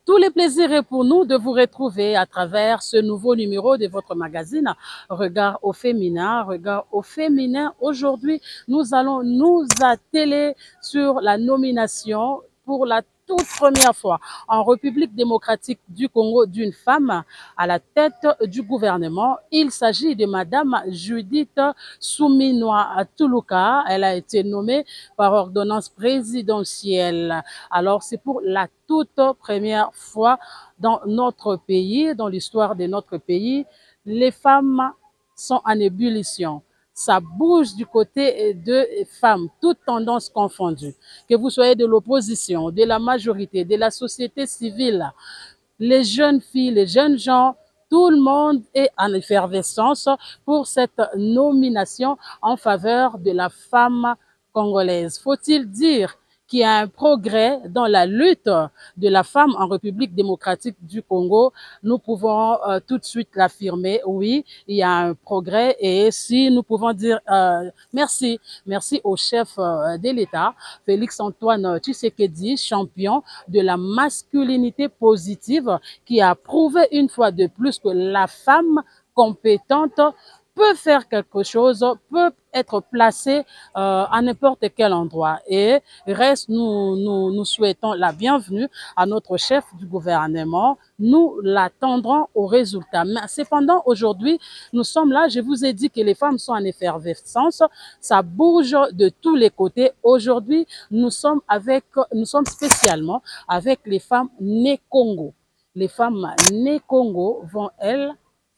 Tous les plaisirs est pour nous de vous retrouver à travers ce nouveau numéro de votre magazine Regard au féminin. Regard au féminin. Aujourd'hui, nous allons nous atteler sur la nomination pour la toute première fois en République démocratique du Congo d'une femme à la tête du gouvernement. Il s'agit de Madame Judith Suminwa Tuluka. Elle a été nommée par ordonnance présidentielle. Alors, c'est pour la toute première fois dans notre pays, dans l'histoire de notre pays, les femmes sont en ébullition. Ça bouge du côté des femmes, toutes tendances confondues. Que vous soyez de l'opposition, de la majorité, de la société civile, les jeunes filles, les jeunes gens, tout le monde est en effervescence pour cette nomination en faveur de la femme congolaise. Faut-il dire qu'il y a un progrès dans la lutte de la femme en République démocratique du Congo? Nous pouvons tout de suite l'affirmer, oui, il y a un progrès. Et si nous pouvons dire merci au chef de l'État, Félix-Antoine Tshisekedi, champion de la masculinité positive, qui a prouvé une fois de plus que la femme compétente peut faire quelque chose, peut être placée à n'importe quel endroit. Et reste, nous souhaitons la bienvenue à notre chef du gouvernement. Nous l'attendrons au résultat. Mais cependant, aujourd'hui, nous sommes là. Je vous ai dit que les femmes sont en effervescence. Ça bouge de tous les côtés. Aujourd'hui, nous sommes spécialement avec les femmes nées Congo. Les femmes nées Congo vont, elles,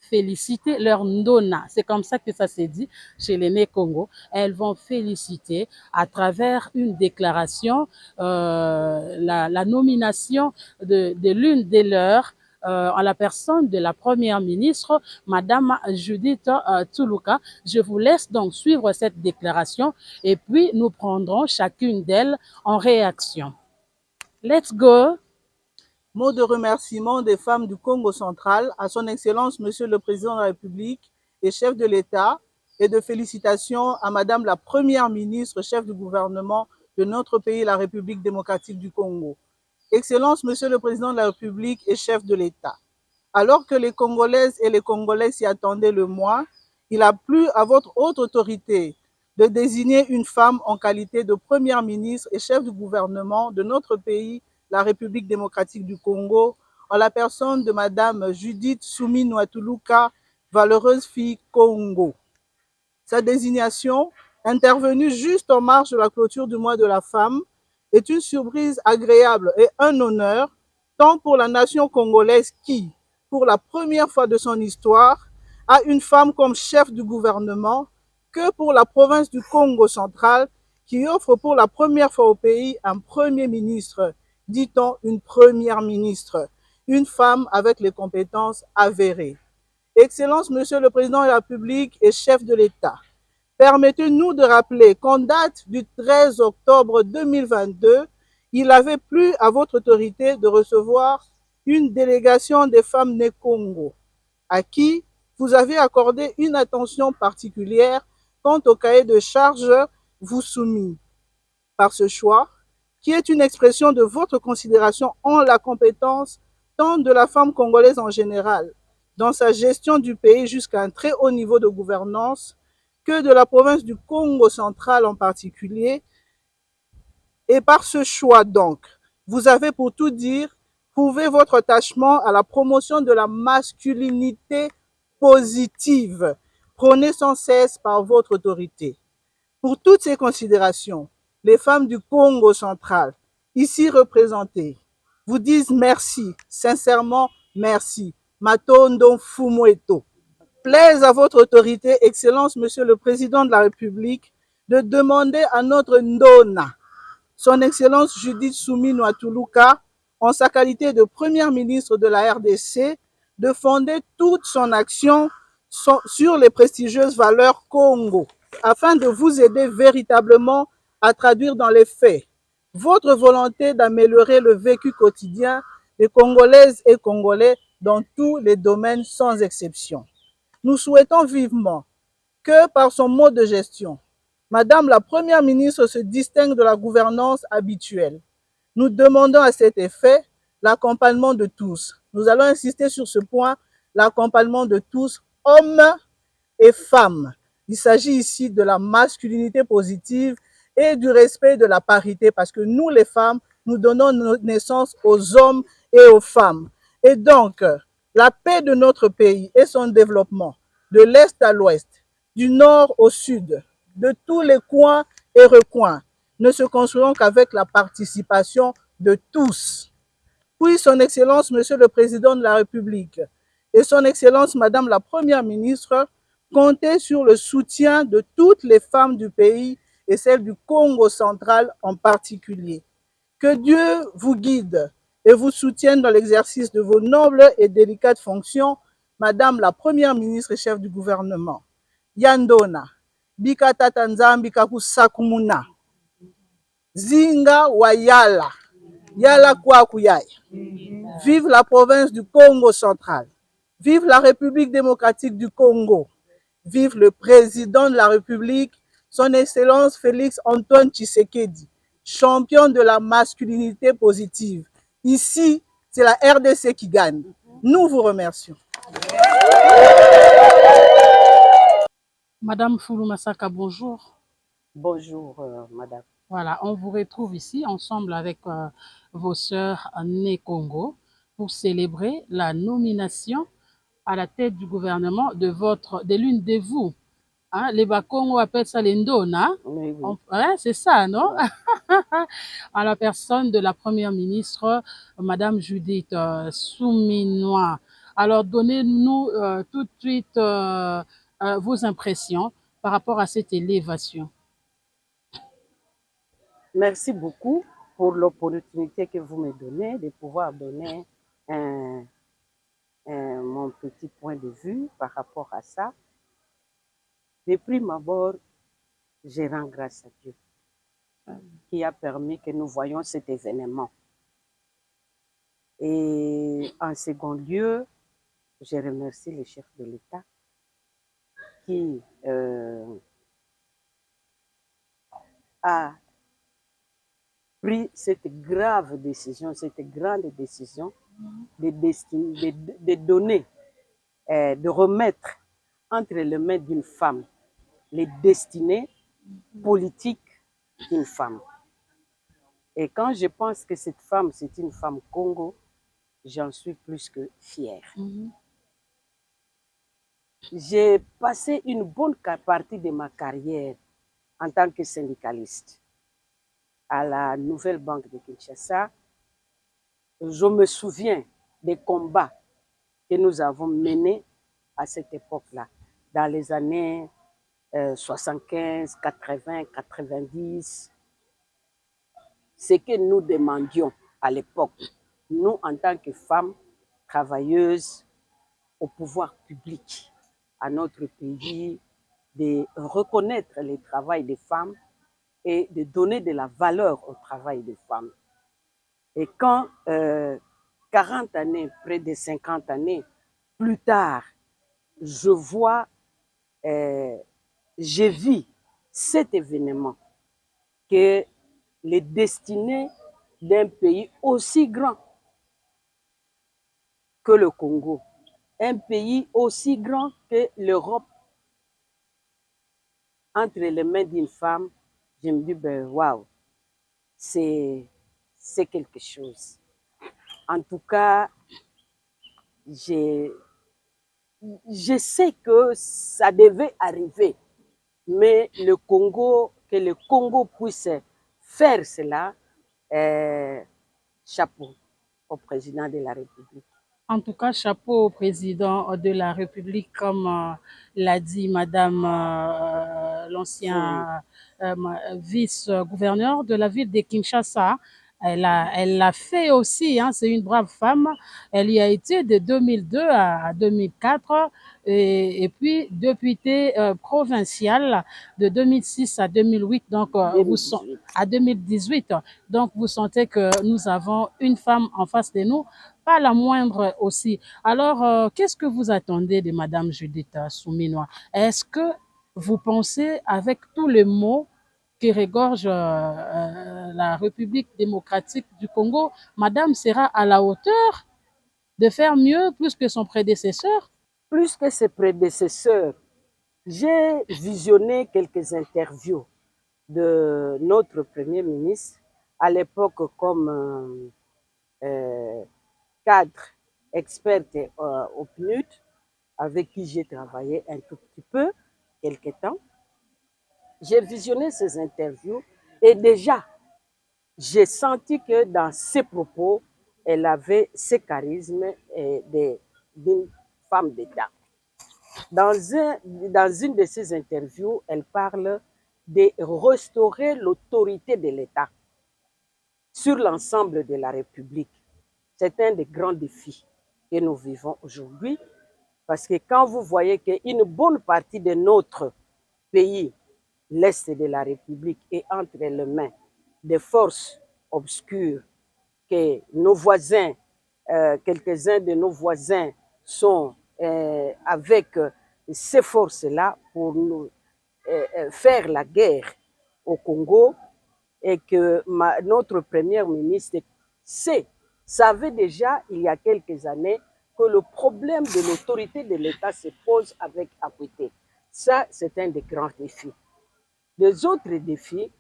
féliciter leur ndona. C'est comme ça que ça s'est dit chez les nés Congo. Elles vont féliciter à travers une déclaration la nomination de l'une des leurs en la personne de la première ministre, Madame Judith Tuluka. Je vous laisse donc suivre cette déclaration et puis nous prendrons chacune d'elles en réaction. Let's go! Mot de remerciement des femmes du Congo central à son Excellence Monsieur le Président de la République et chef de l'État, et de félicitations à Madame la Première ministre, chef du gouvernement de notre pays, la République démocratique du Congo. Excellence Monsieur le Président de la République et chef de l'État, alors que les Congolaises et les Congolais s'y attendaient le moins, il a plu à votre haute autorité de désigner une femme en qualité de Première ministre et chef du gouvernement de notre pays, la République démocratique du Congo, en la personne de Madame Judith Suminwa Tuluka, valeureuse fille Congo. Sa désignation, intervenue juste en marge de la clôture du mois de la femme, est une surprise agréable et un honneur, tant pour la nation congolaise qui, pour la première fois de son histoire, a une femme comme chef du gouvernement, que pour la province du Congo central, qui offre pour la première fois au pays un premier ministre, dit-on une première ministre, une femme avec les compétences avérées. Excellence, Monsieur le Président de la République et chef de l'État, permettez-nous de rappeler qu'en date du 13 octobre 2022, il avait plu à votre autorité de recevoir une délégation des femmes nées Congo, à qui vous avez accordé une attention particulière quant au cahier de charges vous soumis. Par ce choix, qui est une expression de votre considération en la compétence tant de la femme congolaise en général, dans sa gestion du pays jusqu'à un très haut niveau de gouvernance, que de la province du Congo central en particulier. Et par ce choix donc, vous avez pour tout dire prouvé votre attachement à la promotion de la masculinité positive, prônée sans cesse par votre autorité. Pour toutes ces considérations, les femmes du Congo central, ici représentées, vous disent merci, sincèrement merci. Matondo Fumweto. Plaise à votre autorité, Excellence, Monsieur le Président de la République, de demander à notre Ndona, son Excellence Judith Suminwa Tuluka, en sa qualité de Première ministre de la RDC, de fonder toute son action sur les prestigieuses valeurs Congo, afin de vous aider véritablement à traduire dans les faits votre volonté d'améliorer le vécu quotidien des Congolaises et Congolais dans tous les domaines sans exception. Nous souhaitons vivement que par son mode de gestion, Madame la Première ministre se distingue de la gouvernance habituelle. Nous demandons à cet effet l'accompagnement de tous. Nous allons insister sur ce point, l'accompagnement de tous, hommes et femmes. Il s'agit ici de la masculinité positive et du respect de la parité parce que nous, les femmes, nous donnons naissance aux hommes et aux femmes. Et donc, la paix de notre pays et son développement, de l'Est à l'Ouest, du Nord au Sud, de tous les coins et recoins, ne se construiront qu'avec la participation de tous. Puis son Excellence, Monsieur le Président de la République et son Excellence, Madame la Première ministre, comptez sur le soutien de toutes les femmes du pays et celles du Congo central en particulier. Que Dieu vous guide et vous soutienne dans l'exercice de vos nobles et délicates fonctions, Madame la Première ministre et chef du gouvernement. Yandona, Bika Tata Nzambi Kakusakumuna, Zinga Wayala, Yala Kwakuyaya. Vive la province du Congo central. Vive la République démocratique du Congo. Vive le président de la République, son Excellence Félix Antoine Tshisekedi, champion de la masculinité positive. Ici, c'est la RDC qui gagne. Nous vous remercions. Madame Foulou Massaka, bonjour. Bonjour, madame. Voilà, on vous retrouve ici ensemble avec vos sœurs nées Congo pour célébrer la nomination à la tête du gouvernement de l'une de vous. Hein, les Bakongo appellent ça les Ndona. Oui, oui. Hein, c'est ça, non? Ouais. À la personne de la première ministre, Madame Judith Souminois. Alors, donnez-nous tout de suite vos impressions par rapport à cette élévation. Merci beaucoup pour l'opportunité que vous me donnez de pouvoir donner mon petit point de vue par rapport à ça. De prime abord, je rends grâce à Dieu qui a permis que nous voyions cet événement. Et en second lieu, je remercie le chef de l'État qui a pris cette grave décision, cette grande décision de donner, de remettre entre les mains d'une femme les destinées politiques d'une femme. Et quand je pense que cette femme, c'est une femme Congo, j'en suis plus que fière. J'ai passé une bonne partie de ma carrière en tant que syndicaliste à la Nouvelle Banque de Kinshasa. Je me souviens des combats que nous avons menés à cette époque-là, dans les années 75, 80, 90. Ce que nous demandions à l'époque, nous en tant que femmes travailleuses au pouvoir public, à notre pays, de reconnaître le travail des femmes et de donner de la valeur au travail des femmes. Et quand 40 années, près de 50 années plus tard, je vois, je vis cet événement, que les destinées d'un pays aussi grand que le Congo, un pays aussi grand que l'Europe, entre les mains d'une femme, je me dis, ben waouh, c'est quelque chose. En tout cas, je sais que ça devait arriver, mais que le Congo puisse faire cela, chapeau au président de la République. En tout cas, chapeau au président de la République, comme l'a dit Madame l'ancien vice-gouverneur de la ville de Kinshasa. Elle l'a fait aussi, hein, c'est une brave femme. Elle y a été de 2002 à 2004 et puis députée provinciale de 2006 à 2008, donc à 2018. Donc vous sentez que nous avons une femme en face de nous, pas la moindre aussi. Alors, qu'est-ce que vous attendez de Madame Judith Souminois? Est-ce que vous pensez, avec tous les mots qui regorgent la République démocratique du Congo, Madame sera à la hauteur de faire mieux plus que son prédécesseur? Plus que ses prédécesseurs, j'ai visionné quelques interviews de notre Premier ministre à l'époque comme cadre experte au PNUD, avec qui j'ai travaillé un tout petit peu, quelque temps. J'ai visionné ces interviews et déjà, j'ai senti que dans ses propos, elle avait ce charisme d'une femme d'État. Dans une de ces interviews, elle parle de restaurer l'autorité de l'État sur l'ensemble de la République. C'est un des grands défis que nous vivons aujourd'hui, parce que quand vous voyez qu'une bonne partie de notre pays, l'Est de la République, est entre les mains des forces obscures, que nos voisins, quelques-uns de nos voisins sont avec ces forces-là pour nous faire la guerre au Congo, et que notre Premier ministre savait déjà il y a quelques années que le problème de l'autorité de l'État se pose avec acuité. Ça, c'est un des grands défis. Les autres défis,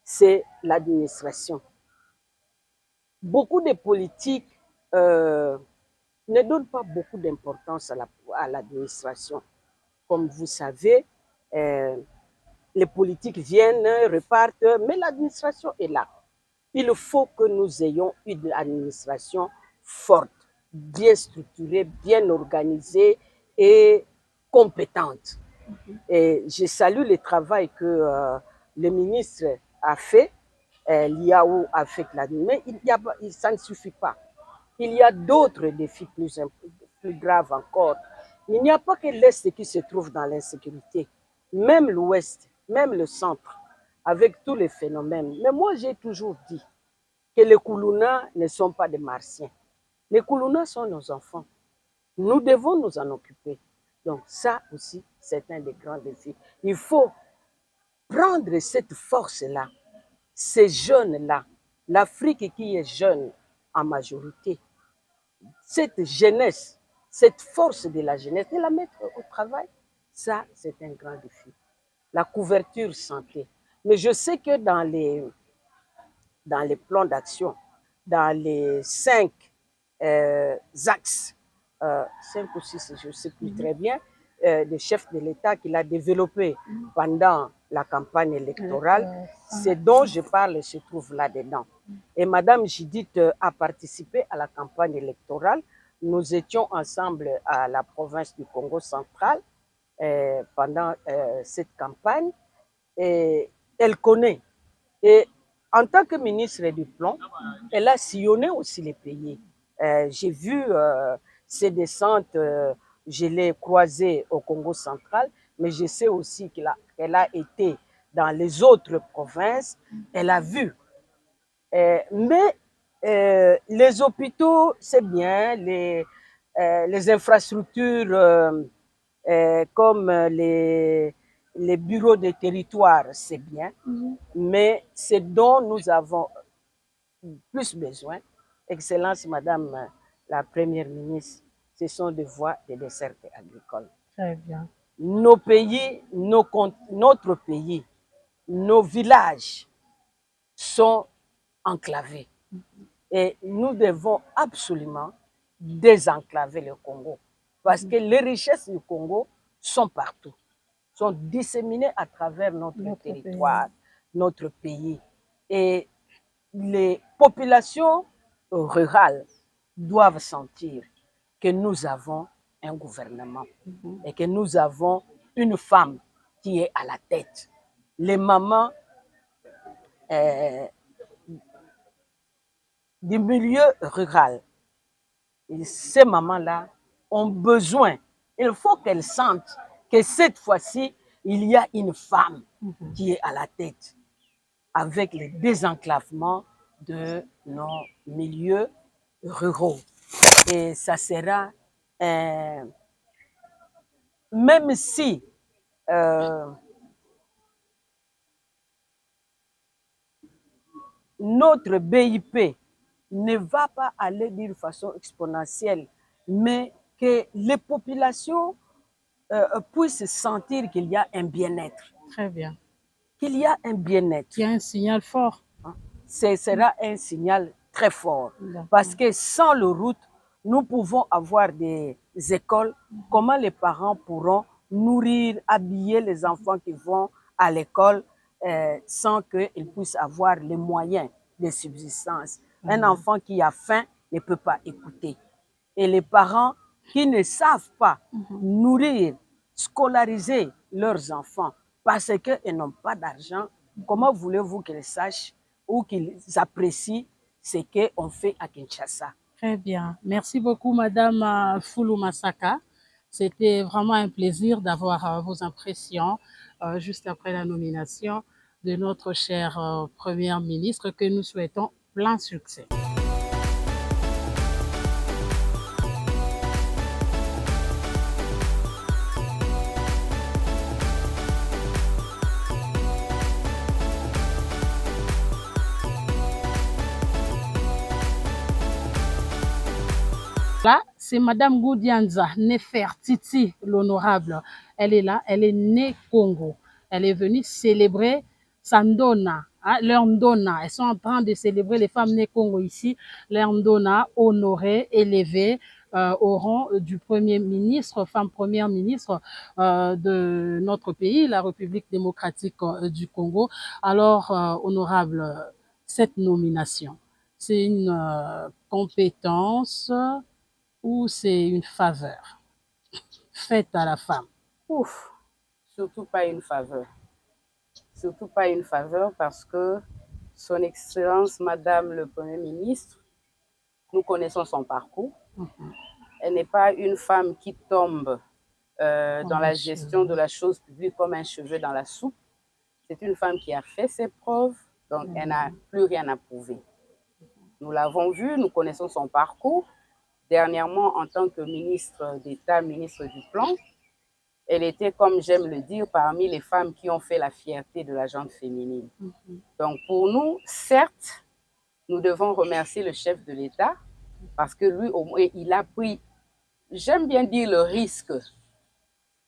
c'est l'administration. Beaucoup de politiques ne donnent pas beaucoup d'importance à l'administration. Comme vous savez, les politiques viennent, repartent, mais l'administration est là. Il faut que nous ayons une administration forte, bien structurée, bien organisée et compétente. Et je salue le travail que le ministre a fait, l'IAO a fait mais ça ne suffit pas. Il y a d'autres défis plus graves encore. Il n'y a pas que l'Est qui se trouve dans l'insécurité, même l'Ouest, même le centre, avec tous les phénomènes. Mais moi, j'ai toujours dit que les Koulouna ne sont pas des Martiens. Les Koulouna sont nos enfants. Nous devons nous en occuper. Donc ça aussi, c'est un des grands défis. Il faut prendre cette force-là, ces jeunes-là, l'Afrique qui est jeune en majorité, cette jeunesse, cette force de la jeunesse, de la mettre au travail, ça, c'est un grand défi. La couverture santé. Mais je sais que dans les plans d'action, dans les 5 axes, 5 ou 6, je ne sais plus très bien, des chefs de l'État qu'il a développé pendant la campagne électorale, ce dont je parle se trouve là-dedans. Et Madame Judith a participé à la campagne électorale. Nous étions ensemble à la province du Congo central pendant cette campagne. Et elle connaît. Et en tant que ministre du Plan, elle a sillonné aussi les pays. J'ai vu ses descentes, je l'ai croisée au Congo central, mais je sais aussi qu'elle a été dans les autres provinces, elle a vu. Mais les hôpitaux, c'est bien, les infrastructures comme les bureaux de territoire, c'est bien, mais ce dont nous avons plus besoin, Excellence Madame la Première ministre, ce sont des voies de desserte agricole. Très bien. Nos pays, notre pays, nos villages sont enclavés. Et nous devons absolument désenclaver le Congo. Parce que les richesses du Congo sont partout, sont disséminées à travers notre territoire, notre pays. Et les populations rurales doivent sentir que nous avons un gouvernement et que nous avons une femme qui est à la tête. Les mamans du milieu rural, ces mamans-là ont besoin, il faut qu'elles sentent que cette fois-ci, il y a une femme qui est à la tête avec le désenclavement de nos milieux ruraux. Et ça sera, même si notre BIP ne va pas aller d'une façon exponentielle, mais que les populations puissent sentir qu'il y a un bien-être. Très bien. Qu'il y a un bien-être. Il y a un signal fort. Ce sera un signal très fort. Parce que sans le route, nous pouvons avoir des écoles. Comment les parents pourront nourrir, habiller les enfants qui vont à l'école sans qu'ils puissent avoir les moyens de subsistance? Un enfant qui a faim ne peut pas écouter. Et les parents qui ne savent pas nourrir, scolariser leurs enfants parce qu'ils n'ont pas d'argent, comment voulez-vous qu'ils sachent ou qu'ils apprécient ce qu'on fait à Kinshasa? Très bien. Merci beaucoup, Madame Foulou Masaka. C'était vraiment un plaisir d'avoir vos impressions juste après la nomination de notre chère Première ministre que nous souhaitons plein succès. Là, c'est Madame Goudianza Nefertiti, l'honorable. Elle est là, elle est née Congo. Elle est venue célébrer Sandona, hein, leur Ndona. Elles sont en train de célébrer les femmes nées Congo ici. Leur Ndona, honorée, élevée au rang du Premier ministre, femme Première ministre de notre pays, la République démocratique du Congo. Alors, honorable, cette nomination, c'est une compétence ou c'est une faveur faite à la femme? Ouf, surtout pas une faveur. Surtout pas une faveur parce que Son Excellence, Madame le Premier ministre, nous connaissons son parcours. Elle n'est pas une femme qui tombe dans la gestion de la chose publique comme un cheveu dans la soupe. C'est une femme qui a fait ses preuves, donc elle n'a plus rien à prouver. Nous l'avons vu, nous connaissons son parcours. Dernièrement, en tant que ministre d'État, ministre du Plan, elle était, comme j'aime le dire, parmi les femmes qui ont fait la fierté de la gente féminine. Donc pour nous, certes, nous devons remercier le chef de l'État parce que lui, au moins, il a pris, j'aime bien dire le risque,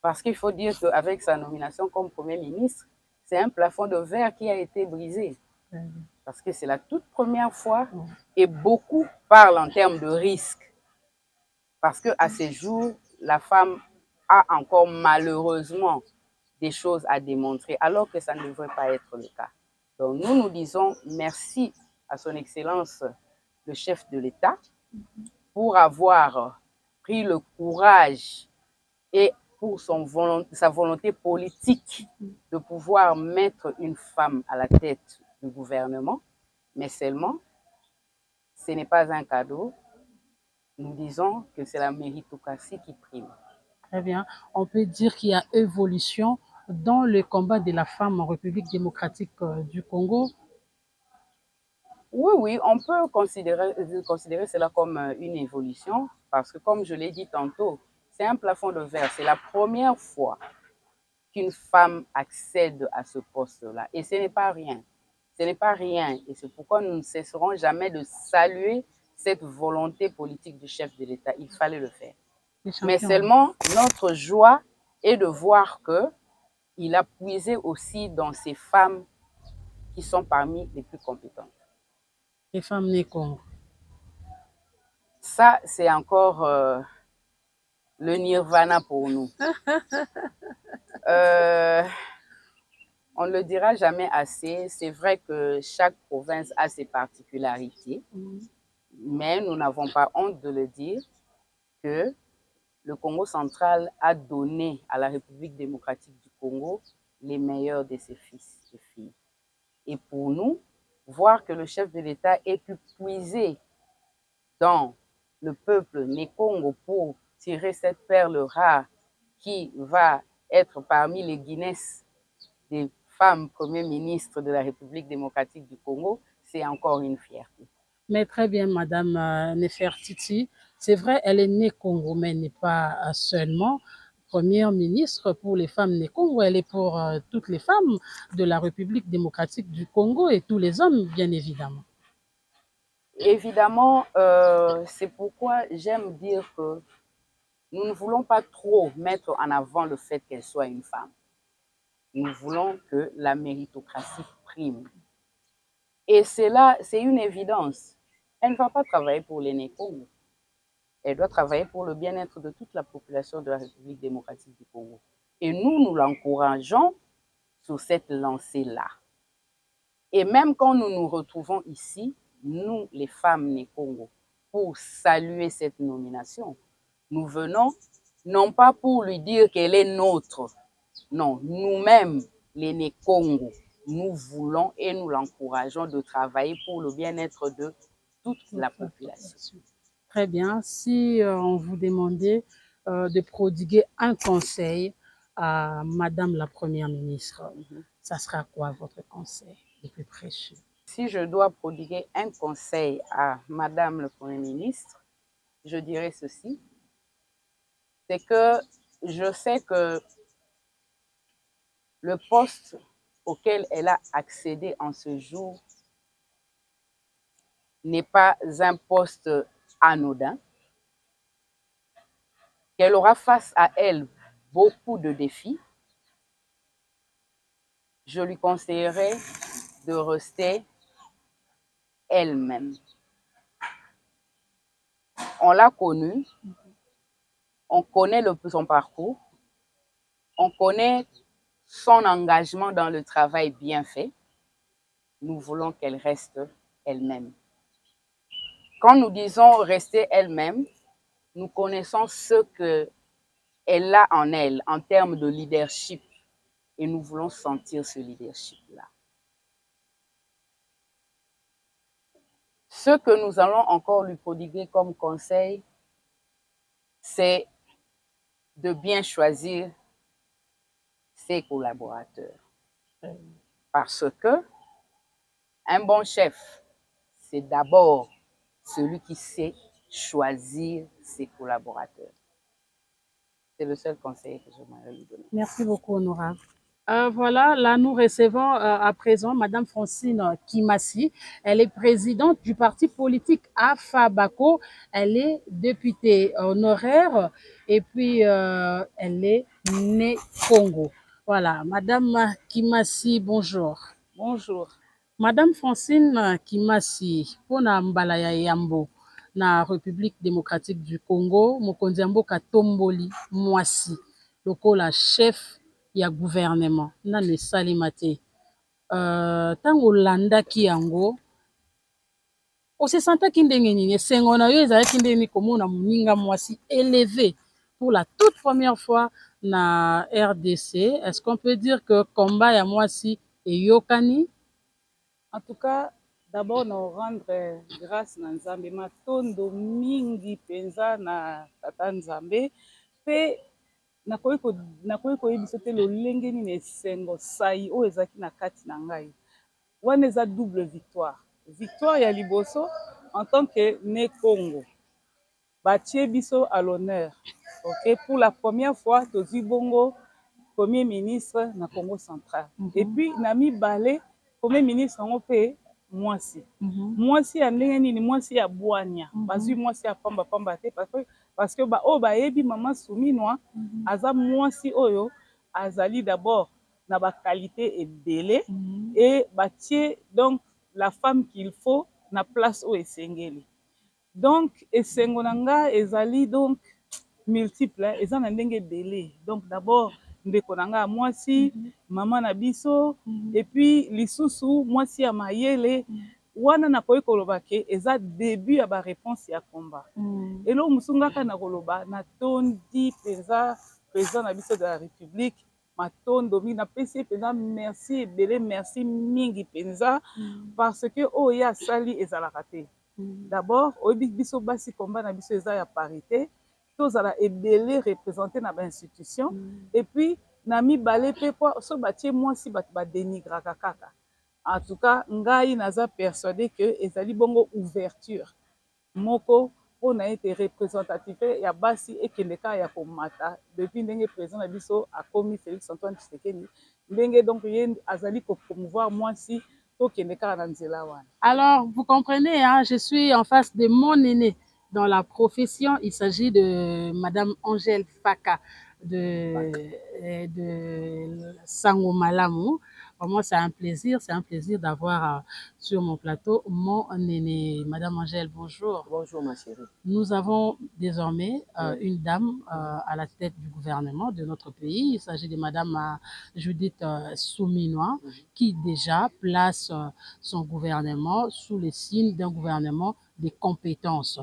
parce qu'il faut dire qu'avec sa nomination comme Premier ministre, c'est un plafond de verre qui a été brisé. Parce que c'est la toute première fois et beaucoup parlent en termes de risque. Parce qu'à ces jours, la femme a encore malheureusement des choses à démontrer, alors que ça ne devrait pas être le cas. Donc nous, nous disons merci à son Excellence, le chef de l'État, pour avoir pris le courage et pour sa volonté politique de pouvoir mettre une femme à la tête du gouvernement, mais seulement, ce n'est pas un cadeau. Nous disons que c'est la méritocratie qui prime. Très bien. On peut dire qu'il y a évolution dans le combat de la femme en République démocratique du Congo. Oui, oui, on peut considérer cela comme une évolution parce que, comme je l'ai dit tantôt, c'est un plafond de verre. C'est la première fois qu'une femme accède à ce poste-là. Et ce n'est pas rien. Ce n'est pas rien. Et c'est pourquoi nous ne cesserons jamais de saluer cette volonté politique du chef de l'État. Il fallait le faire. Mais seulement, notre joie est de voir qu'il a puisé aussi dans ces femmes qui sont parmi les plus compétentes. Les femmes nées Congo. Ça, c'est encore le nirvana pour nous. On ne le dira jamais assez. C'est vrai que chaque province a ses particularités, mais nous n'avons pas honte de le dire que le Congo central a donné à la République démocratique du Congo les meilleurs de ses fils et filles. Et pour nous, voir que le chef de l'État ait pu puiser dans le peuple né Congo pour tirer cette perle rare qui va être parmi les Guinness des femmes premiers ministres de la République démocratique du Congo, c'est encore une fierté. Mais très bien, Madame Nefertiti. C'est vrai, elle est née Congo, mais elle n'est pas seulement. première ministre pour les femmes du Congo, elle est pour toutes les femmes de la République démocratique du Congo et tous les hommes, bien évidemment. Évidemment, c'est pourquoi j'aime dire que nous ne voulons pas trop mettre en avant le fait qu'elle soit une femme. Nous voulons que la méritocratie prime. Et c'est là, c'est une évidence. Elle ne va pas travailler pour les Congo. Elle doit travailler pour le bien-être de toute la population de la République démocratique du Congo. Et nous l'encourageons sur cette lancée-là. Et même quand nous nous retrouvons ici, nous, les femmes des Congo, pour saluer cette nomination, nous venons non pas pour lui dire qu'elle est nôtre, non, nous-mêmes, les Congo, nous voulons et nous l'encourageons de travailler pour le bien-être de toute la population. Très bien. Si on vous demandait de prodiguer un conseil à Madame la Première ministre, ça sera quoi votre conseil le plus précieux? Si je dois prodiguer un conseil à Madame le Premier ministre, je dirais ceci, c'est que je sais que le poste auquel elle a accédé en ce jour n'est pas un poste anodin, qu'elle aura face à elle beaucoup de défis. Je lui conseillerais de rester elle-même. On l'a connue, on connaît son parcours, on connaît son engagement dans le travail bien fait. Nous voulons qu'elle reste elle-même. Quand nous disons rester elle-même, nous connaissons ce qu'elle a en elle en termes de leadership et nous voulons sentir ce leadership-là. Ce que nous allons encore lui prodiguer comme conseil, c'est de bien choisir ses collaborateurs. Parce que un bon chef, c'est d'abord celui qui sait choisir ses collaborateurs. C'est le seul conseil que j'aimerais lui donner. Merci beaucoup, honorable. Voilà, là nous recevons à présent Madame Francine Kimassi. Elle est présidente du parti politique AFA-BACO. Elle est députée honoraire et puis elle est née Congo. Voilà, Madame Kimassi, bonjour. Bonjour. Madame Francine Kimassi, pona mbala ya Yambo na République démocratique du Congo, mokonzi ya mboka tomboli mwasi lokola chef ya gouvernement nanu esalema te. Ntango olandaki yango osesantaki ndenge nini? Esengo na yo ezalaki ndenge nini komona moninga mwasi élevé pour la toute première fois na RDC? Est-ce qu'on peut dire que combat ya mwasi eyokani? En tout cas, d'abord, nous rendre grâce à Nzambe. Matondo mingi penza na tata Nzambe. Pe nakoki koyebisa te lolenge nini esengo sai oyo ezalaki na kati na ngai. Wana eza double victoire. Victoire ya liboso en tant que né Congo. Batie biso à l'honneur. Okay? Pour la première fois, tozwi bongo Premier ministre na Congo central. Et puis, na mibale, Premier ministre yango pe mwasi. Mwasi ya ndenge nini, mwasi ya bwanya. Bazwi mwasi ya pamba pamba te parce que o bayebi mama Souminwa aza mwasi oyo azali d'abord na ba qualité ebele et batie donc la femme qu'il faut na place o esengeli. Donc esengo na nga ezali donc multiple, eza na ndenge ebele. Donc d'abord ndeko na nga mwasi, mama na biso, et puis lisusu mwasi ya mayele, wana nakoki koloba ke eza début ya ba réponse ya combat. Elo musungaka na koloba na tondi penza président na biso de la République, matondo mi na pesi penza merci ebele, merci mingi penza parce que oyo asali ezalaka te. D'abord, oyebi biso basi combat na biso eza ya parité. Tozala ebele représenté na ba institution et puis na mibale pe po so batie mwasi bato ba dénigraka kaka. En tout cas ngai naza persuadé que ezali bongo ouverture moko mpona ete représentativité ya basi ekende kaka ya komata depuis ndenge président na biso akomi Félix Antoine Tshisekedi ndenge donc ye azali kopromouvoir mwasi tokende kaka na nzela wana. Alors, vous comprenez, hein, je suis en face de mon aîné dans la profession. Il s'agit de Madame Angèle Faka de Sango Malamu. Vraiment, c'est un plaisir d'avoir sur mon plateau mon aîné. Madame Angèle, bonjour. Bonjour ma chérie. Nous avons désormais une dame à la tête du gouvernement de notre pays. Il s'agit de Madame Judith Souminois, qui déjà place son gouvernement sous les signes d'un gouvernement des compétences.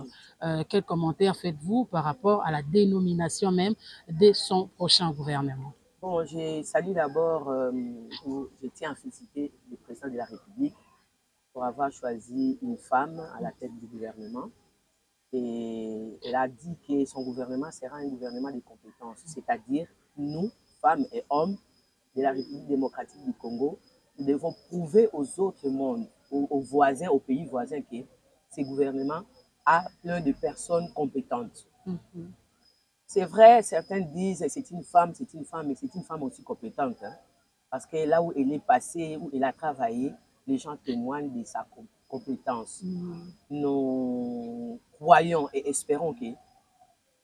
Quel commentaire faites-vous par rapport à la dénomination même de son prochain gouvernement? Bon, je salue d'abord, je tiens à féliciter le président de la République pour avoir choisi une femme à la tête du gouvernement. Et elle a dit que son gouvernement sera un gouvernement de compétences, c'est-à-dire nous, femmes et hommes de la République démocratique du Congo, nous devons prouver aux autres mondes, aux voisins, aux pays voisins que ce gouvernement a plein de personnes compétentes. C'est vrai, certains disent que c'est une femme, mais c'est une femme aussi compétente. Hein, parce que là où elle est passée, où elle a travaillé, les gens témoignent de sa compétence. Nous croyons et espérons que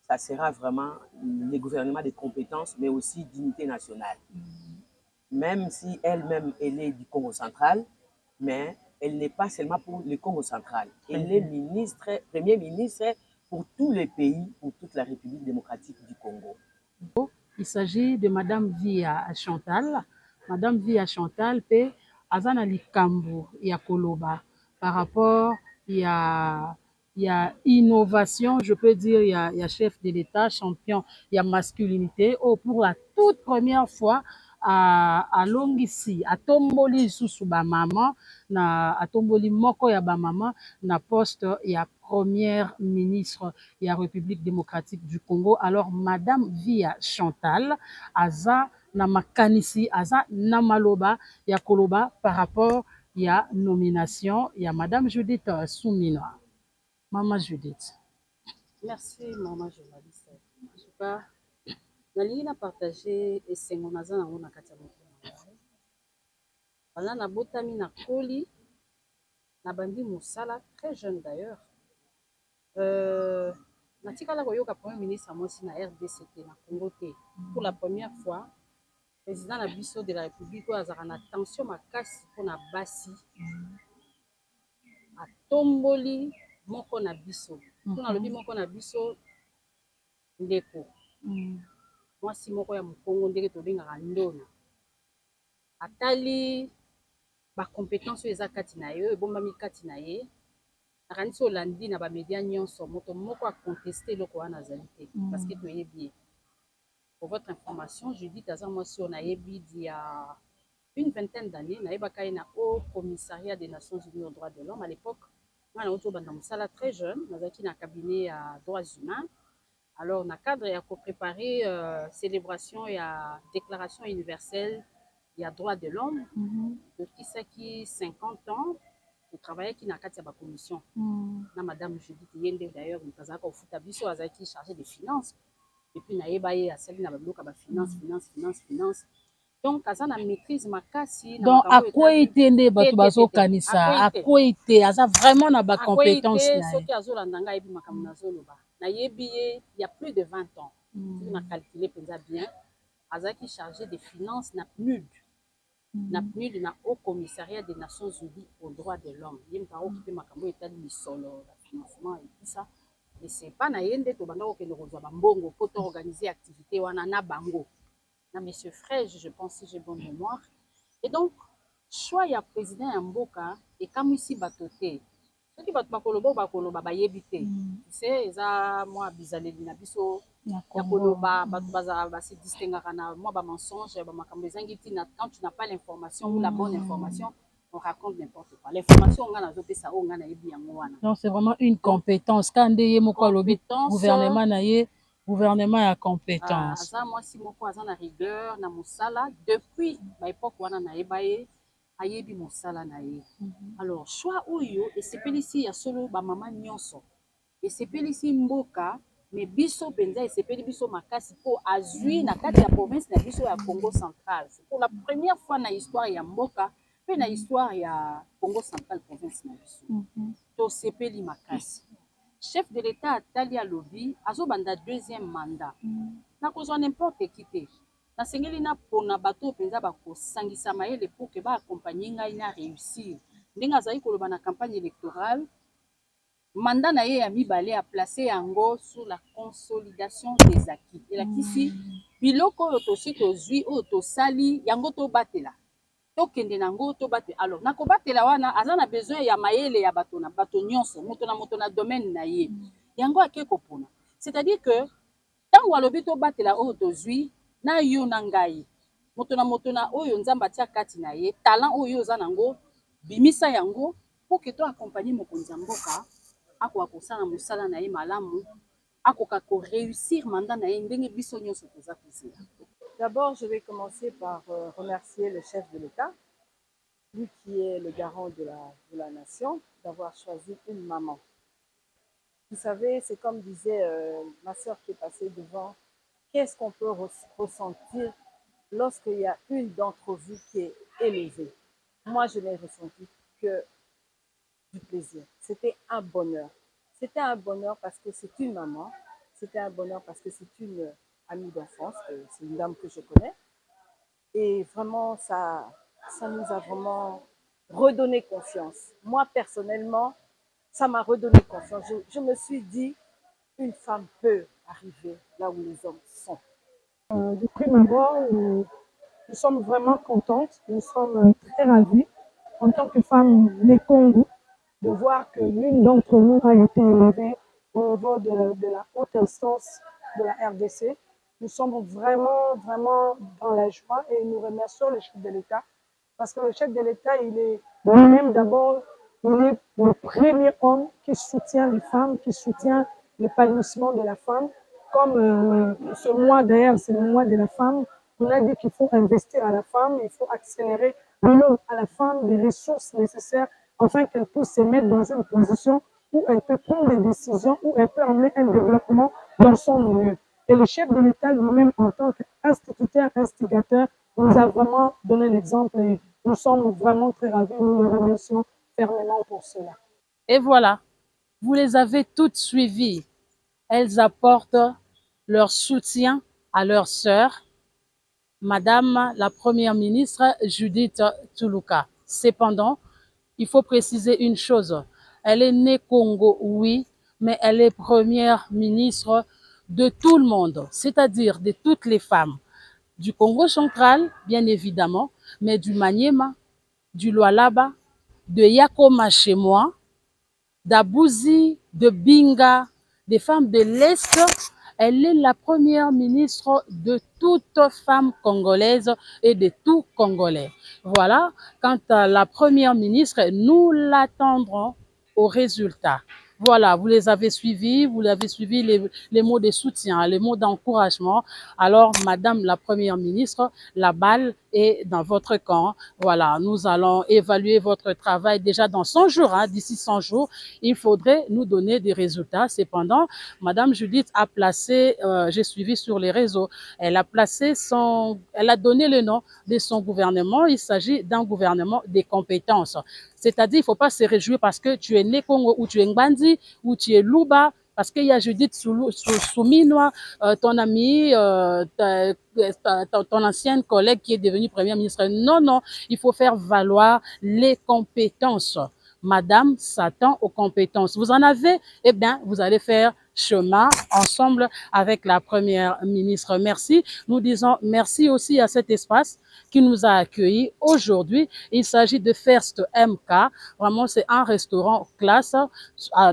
ça sera vraiment le gouvernement des compétences, mais aussi d'unité nationale. Même si elle-même, elle est du Congo central, mais elle n'est pas seulement pour le Congo central. Elle est premier ministre pour tous les pays, pour toute la République démocratique du Congo. Il s'agit de Madame Via Chantal. Madame Via Chantal, pe azana likambo ya koloba par rapport il y a innovation, je peux dire il y a chef de l'État, champion, il y a masculinité. Oh, pour la toute première fois à Longisi, à Tomboli sous ba maman, à Tomboli moko ya ba maman, na poste ya première ministre de la République démocratique du Congo. Alors, Madame Via Chantal, aza na makanisi, aza na maloba ya koloba par rapport ya nomination ya Madame Judith Souminois. Maman Judith. Merci, maman journaliste. En tout cas, nalingi na partager esengo naza nango na kati ya motema na ngai. Bana nabotami na koli, nabandi mosala, très jeune d'ailleurs. Natikala koyoka premier ministre mwasi na RDC na Congo te. Pour la première fois, président na biso de la République oyo azalaka na tension makasi mpona basi atomboli moko na biso. Mpona alobi moko na biso ndeko mwasi moko ya mokongo ndenge tobengaka ndona atali bacompétence oyo eza kati na ye oyo ebombami kati na ye nakanisi olandi na bamédia nyonso moto moko akonteste eloko wana azali te parce que toyebi ye. Pour votre information, Judith aza mwasi oyo nayebi d'il y a une vingtaine d'années nayebaka ye na Haut Commissariat des Nations Unies aux droits de l'homme. À l'époque nga nauti obanda mosala très jeune nazalaki na cabinet ya droits humains. Alors na cadre ya kopréparer célébration ya déclaration universelle ya droits de l'homme tokisaki 50 ans totravaillaki na kati ya bacommission na madame Judith ye nde d'ailleurs moto azalaka kofuta biso azalaki chargé des finances et puis nayeba ye asali na babiloko ya bafinance donc aza na maîtrise makasi donc akwei te nde bato bazokanisa akwei te aza vraiment na bacompétence na ye soki azolanda ngai ayebi makambo nazoloba nayebi ye il y a plus de 20 ans soki na calcule mpenza bien azalaki chargé des finances na PNUD na Haut Commissariat des Nations Unies aux droits de l'homme ye moto aokipe makambo etali misolo ya financement et tout ça et c'est pas na ye nde tobanda kokende kozwa bambongo mpo to organiser activité wana na bango na monsieur Frege, je pense si j'ai bonne mémoire. Et donc, choix ya président ya mboka ekamwisi bato te. Soki bato bakoloba bayebi te. Tu sais, eza mwa bizaleli na biso ya koloba bato bazala basi distingaka na mwa ba mensonge ba makambo ezangi tina quand tu n'as pas l'information ou la bonne information, on raconte n'importe quoi. L'information nga nazopesa o nga nayebi yango wana. Donc c'est vraiment une compétence quand ye moko alobi gouvernement na ye gouvernement ya compétence. Aza mwasi moko aza na rigueur na mosala depuis ba époque wana nayeba ye ayebi mosala na ye. Alors choix oyo esepelisi ya solo ba mama nyonso esepelisi mboka mais biso mpenza esepeli biso makasi mpo azwi na kati ya province na biso ya Congo central. C'est pour la première fois na histoire ya mboka mpe na histoire ya Congo central province na biso tosepeli makasi. Chef de l'état atali alobi azobanda deuxième mandat nakozwa n'importe qui te nasengeli napona bato mpenza bakosangisa mayele pour ke baakompagne ngai na réussir ndenge azali koloba na campagne électorale. Mandat na ye ya mibale a placé yango sur la consolidation des acquis. Elakisi biloko oyo tosi tozwi oyo tosali yango tobatela tokende nango tobatela. Alors nakobatela wana aza na besoin ya mayele ya bato na bato nyonso moto na domaine na ye yango ake kopona. C'est-à-dire que ntango alobi tobatela oyo tozwi na yo na ngai moto na oyo nzambe atia kati na ye talent oyo oza nango bimisa yango po ke to accompagner mokonzi ya mboka akoka kosala mosala na ye malamu akoka ko réussir mandat na ye ndenge biso nyonso toza kozela. D'abord, je vais commencer par remercier le chef de l'État, lui qui est le garant de la nation, d'avoir choisi une maman. Vous savez, c'est comme disait ma sœur qui est passée devant, qu'est-ce qu'on peut ressentir lorsqu'il y a une d'entre vous qui est élevée? Moi, je n'ai ressenti que du plaisir. C'était un bonheur. C'était un bonheur parce que c'est une maman. C'était un bonheur parce que c'est une amie d'enfance. C'est une dame que je connais. Et vraiment, ça nous a vraiment redonné confiance. Moi, personnellement, ça m'a redonné confiance. Je me suis dit, une femme peut arriver là où les hommes sont. De prime abord, nous sommes vraiment contentes, nous sommes très ravis en tant que femmes les Congo de voir que l'une d'entre nous a été élevée au niveau de la haute instance de la RDC. Nous sommes vraiment dans la joie et nous remercions le chef de l'État parce que le chef de l'État, il est lui-même d'abord, il est le premier homme qui soutient les femmes, qui soutient l'épanouissement de la femme. Comme ce mois d'ailleurs, c'est le mois de la femme, on a dit qu'il faut investir à la femme, il faut accélérer l'eau à la femme des ressources nécessaires afin qu'elle puisse se mettre dans une position où elle peut prendre des décisions, où elle peut amener un développement dans son milieu. Et le chef de l'État lui-même, en tant qu'instituteur, instigateur, nous a vraiment donné l'exemple et nous sommes vraiment très ravis, nous le remercions fermement pour cela. Et voilà, vous les avez toutes suivies. Elles apportent leur soutien à leur sœur, Madame la Première ministre Judith Tuluka. Cependant, il faut préciser une chose. Elle est née Congo, oui, mais elle est Première ministre de tout le monde, c'est-à-dire de toutes les femmes. Du Congo central, bien évidemment, mais du Maniema, du Lualaba, de Yakoma chez moi, d'Abouzi, de Binga, des femmes de l'Est. Elle est la première ministre de toutes femmes congolaises et de tout Congolais. Voilà, quant à la première ministre, nous l'attendrons au résultat. Voilà, vous les avez suivis, les mots de soutien, les mots d'encouragement. Alors, Madame la Première ministre, la balle est dans votre camp. Voilà, nous allons évaluer votre travail déjà dans 100 jours. D'ici 100 jours, il faudrait nous donner des résultats. Cependant, Madame Judith a placé, j'ai suivi sur les réseaux, elle a donné le nom de son gouvernement. Il s'agit d'un gouvernement des compétences. C'est-à-dire, il ne faut pas se réjouir parce que tu es né Congo ou tu es Ngbandi ou tu es Luba, parce qu'il y a Judith Souminois, ton amie, ton ancienne collègue qui est devenue première ministre. Non, non, il faut faire valoir les compétences. Madame s'attend aux compétences. Vous en avez? Eh bien, vous allez faire chemin ensemble avec la première ministre. Merci. Nous disons merci aussi à cet espace qui nous a accueillis aujourd'hui. Il s'agit de First MK. Vraiment, c'est un restaurant classe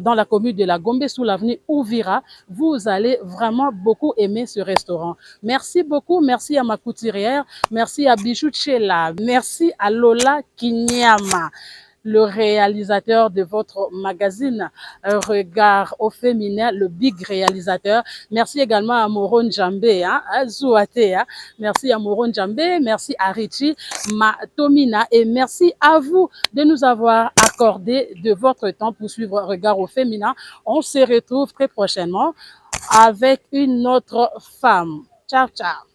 dans la commune de la Gombe sous l'avenue Ouvira. Vous allez vraiment beaucoup aimer ce restaurant. Merci beaucoup. Merci à ma couturière. Merci à Bijou Tchela. Merci à Lola Kinyama. le réalisateur de votre magazine Regard au féminin, le big réalisateur. Merci également à Moron Djambé, hein, à Zouate, hein. Merci à Moron Djambé, merci à Richie Matomina et merci à vous de nous avoir accordé de votre temps pour suivre Regard au féminin. On se retrouve très prochainement avec une autre femme. Ciao, ciao.